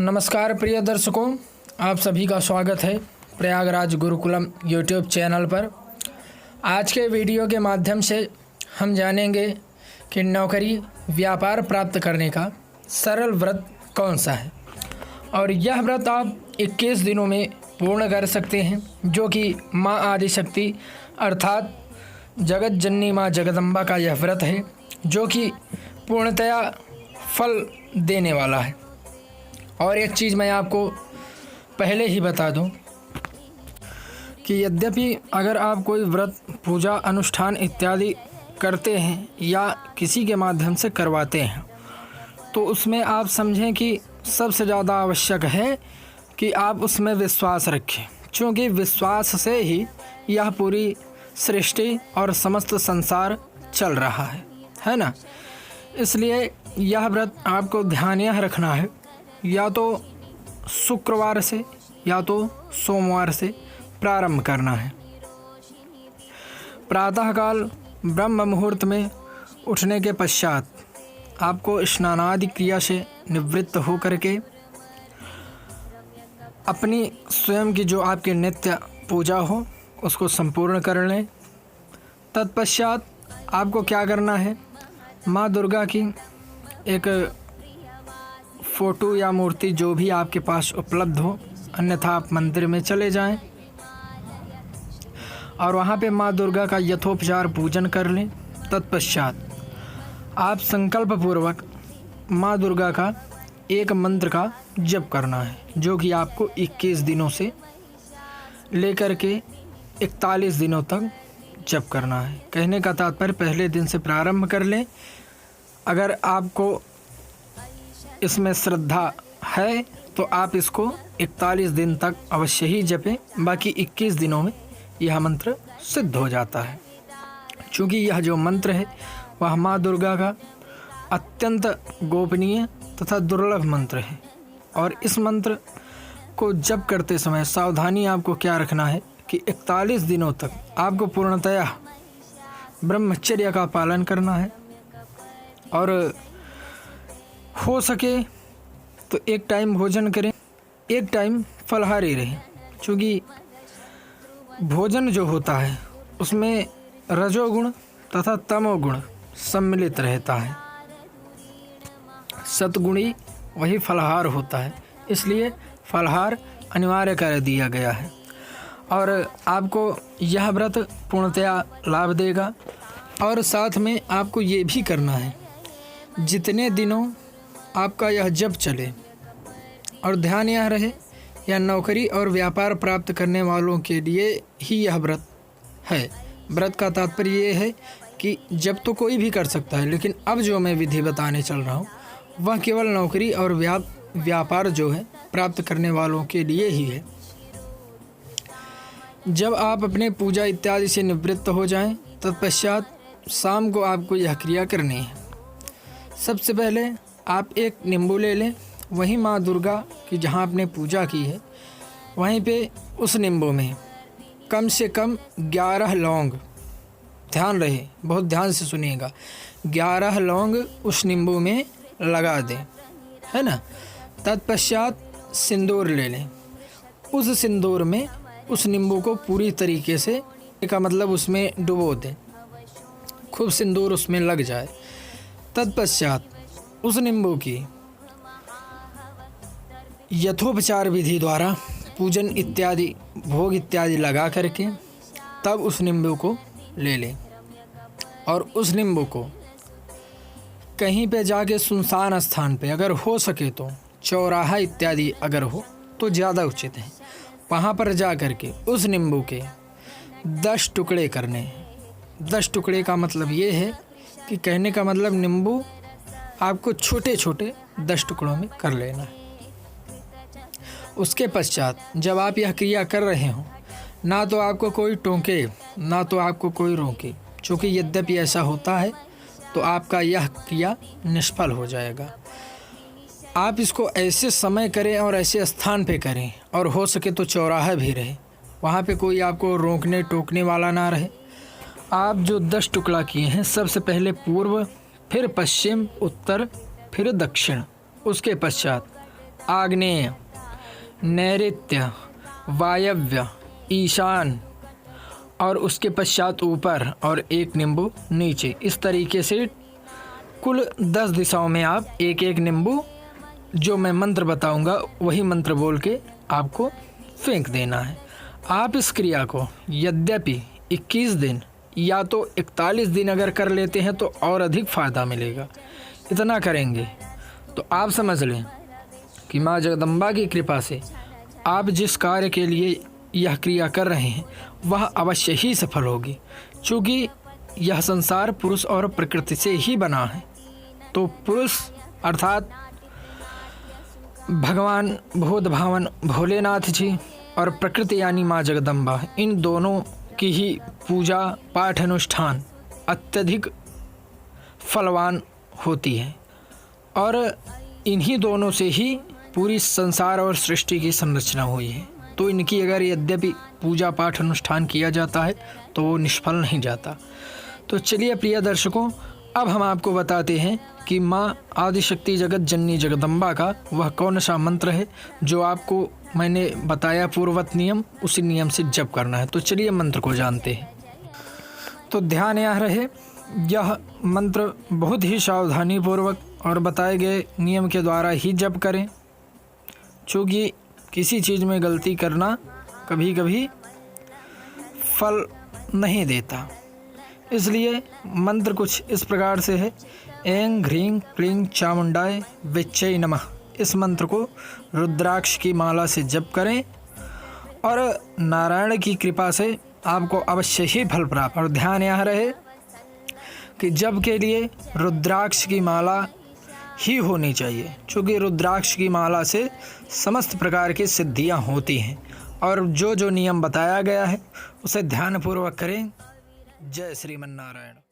नमस्कार प्रिय दर्शकों, आप सभी का स्वागत है प्रयागराज गुरुकुलम यूट्यूब चैनल पर। आज के वीडियो के माध्यम से हम जानेंगे कि नौकरी व्यापार प्राप्त करने का सरल व्रत कौन सा है और यह व्रत आप 21 दिनों में पूर्ण कर सकते हैं, जो कि माँ आदिशक्ति अर्थात जगत जननी माँ जगदम्बा का यह व्रत है, जो कि पूर्णतया फल देने वाला है। और एक चीज़ मैं आपको पहले ही बता दूं कि यद्यपि अगर आप कोई व्रत पूजा अनुष्ठान इत्यादि करते हैं या किसी के माध्यम से करवाते हैं, तो उसमें आप समझें कि सबसे ज़्यादा आवश्यक है कि आप उसमें विश्वास रखें, क्योंकि विश्वास से ही यह पूरी सृष्टि और समस्त संसार चल रहा है ना। इसलिए यह व्रत आपको ध्यान यह रखना है, या तो शुक्रवार से या तो सोमवार से प्रारंभ करना है। प्रातःकाल ब्रह्म मुहूर्त में उठने के पश्चात आपको स्नानादि क्रिया से निवृत्त हो करके अपनी स्वयं की जो आपकी नित्य पूजा हो उसको संपूर्ण कर लें। तत्पश्चात आपको क्या करना है, माँ दुर्गा की एक फ़ोटो या मूर्ति जो भी आपके पास उपलब्ध हो, अन्यथा आप मंदिर में चले जाएं और वहाँ पे माँ दुर्गा का यथोपचार पूजन कर लें। तत्पश्चात आप संकल्प पूर्वक माँ दुर्गा का एक मंत्र का जप करना है, जो कि आपको 21 दिनों से लेकर के 41 दिनों तक जप करना है। कहने का तात्पर्य पहले दिन से प्रारंभ कर लें। अगर आपको इसमें श्रद्धा है तो आप इसको 41 दिन तक अवश्य ही जपें, बाकी 21 दिनों में यह मंत्र सिद्ध हो जाता है। क्योंकि यह जो मंत्र है वह माँ दुर्गा का अत्यंत गोपनीय तथा दुर्लभ मंत्र है, और इस मंत्र को जप करते समय सावधानी आपको क्या रखना है कि 41 दिनों तक आपको पूर्णतया ब्रह्मचर्य का पालन करना है, और हो सके तो एक टाइम भोजन करें, एक टाइम फलाहारी रहें। क्योंकि भोजन जो होता है उसमें रजोगुण तथा तमोगुण सम्मिलित रहता है, सतगुणी वही फलाहार होता है, इसलिए फलाहार अनिवार्य कर दिया गया है। और आपको यह व्रत पूर्णतया लाभ देगा। और साथ में आपको ये भी करना है, जितने दिनों आपका यह जप चले, और ध्यान यह रहे यह नौकरी और व्यापार प्राप्त करने वालों के लिए ही यह व्रत है। व्रत का तात्पर्य ये है कि जब तो कोई भी कर सकता है, लेकिन अब जो मैं विधि बताने चल रहा हूँ वह केवल नौकरी और व्यापार जो है प्राप्त करने वालों के लिए ही है। जब आप अपने पूजा इत्यादि से निवृत्त हो जाएं, तत्पश्चात शाम को आपको यह क्रिया करनी है। सबसे पहले आप एक नींबू ले लें, वहीं माँ दुर्गा की जहाँ आपने पूजा की है वहीं पे उस नींबू में कम से कम 11 लौंग, ध्यान रहे, बहुत ध्यान से सुनिएगा, 11 लौंग उस नींबू में लगा दें, है ना। तत्पश्चात सिंदूर ले लें, उस सिंदूर में उस नींबू को पूरी तरीके से का मतलब उसमें डुबो दें, खूब सिंदूर उसमें लग जाए। तत्पश्चात उस नींबू की यथोपचार विधि द्वारा पूजन इत्यादि भोग इत्यादि लगा करके तब उस नींबू को ले लें, और उस नींबू को कहीं पे जाके सुनसान स्थान पे, अगर हो सके तो चौराहा इत्यादि अगर हो तो ज़्यादा उचित है, वहाँ पर जा करके उस नींबू के 10 टुकड़े करने हैं। 10 टुकड़े का मतलब ये है कि कहने का मतलब नींबू आपको छोटे छोटे 10 टुकड़ों में कर लेना है। उसके पश्चात जब आप यह क्रिया कर रहे हों, ना तो आपको कोई टोके ना तो आपको कोई रोके, क्योंकि यद्यपि ऐसा होता है तो आपका यह क्रिया निष्फल हो जाएगा। आप इसको ऐसे समय करें और ऐसे स्थान पे करें, और हो सके तो चौराहा भी रहे, वहाँ पे कोई आपको रोकने टोकने वाला ना रहे। आप जो 10 टुकड़ा किए हैं, सबसे पहले पूर्व, फिर पश्चिम, उत्तर, फिर दक्षिण, उसके पश्चात आग्नेय, नैऋत्य, वायव्य, ईशान और उसके पश्चात ऊपर और एक नींबू नीचे। इस तरीके से कुल 10 दिशाओं में आप एक एक नींबू जो मैं मंत्र बताऊंगा वही मंत्र बोल के आपको फेंक देना है। आप इस क्रिया को यद्यपि 21 दिन या तो 41 दिन अगर कर लेते हैं तो और अधिक फ़ायदा मिलेगा। इतना करेंगे तो आप समझ लें कि माँ जगदम्बा की कृपा से आप जिस कार्य के लिए यह क्रिया कर रहे हैं वह अवश्य ही सफल होगी, क्योंकि यह संसार पुरुष और प्रकृति से ही बना है। तो पुरुष अर्थात भगवान भूत भावन भोलेनाथ जी और प्रकृति यानी माँ जगदम्बा, इन दोनों की ही पूजा पाठ अनुष्ठान अत्यधिक फलवान होती है और इन्हीं दोनों से ही पूरी संसार और सृष्टि की संरचना हुई है। तो इनकी अगर यद्यपि पूजा पाठ अनुष्ठान किया जाता है तो वो निष्फल नहीं जाता। तो चलिए प्रिय दर्शकों, अब हम आपको बताते हैं कि माँ आदिशक्ति जगत जननी जगदम्बा का वह कौन सा मंत्र है जो आपको मैंने बताया पूर्ववत नियम, उसी नियम से जप करना है। तो चलिए मंत्र को जानते हैं। तो ध्यान यह रहे, यह मंत्र बहुत ही सावधानी पूर्वक और बताए गए नियम के द्वारा ही जप करें, क्योंकि किसी चीज़ में गलती करना कभी कभी फल नहीं देता। इसलिए मंत्र कुछ इस प्रकार से है। ऐं ह्रीं क्लीं चामुंडाय विच्चै नमः। इस मंत्र को रुद्राक्ष की माला से जप करें और नारायण की कृपा से आपको अवश्य ही फल प्राप्त। और ध्यान यह रहे कि जप के लिए रुद्राक्ष की माला ही होनी चाहिए, क्योंकि रुद्राक्ष की माला से समस्त प्रकार की सिद्धियां होती हैं। और जो जो नियम बताया गया है उसे ध्यानपूर्वक करें। जय श्रीमन नारायण।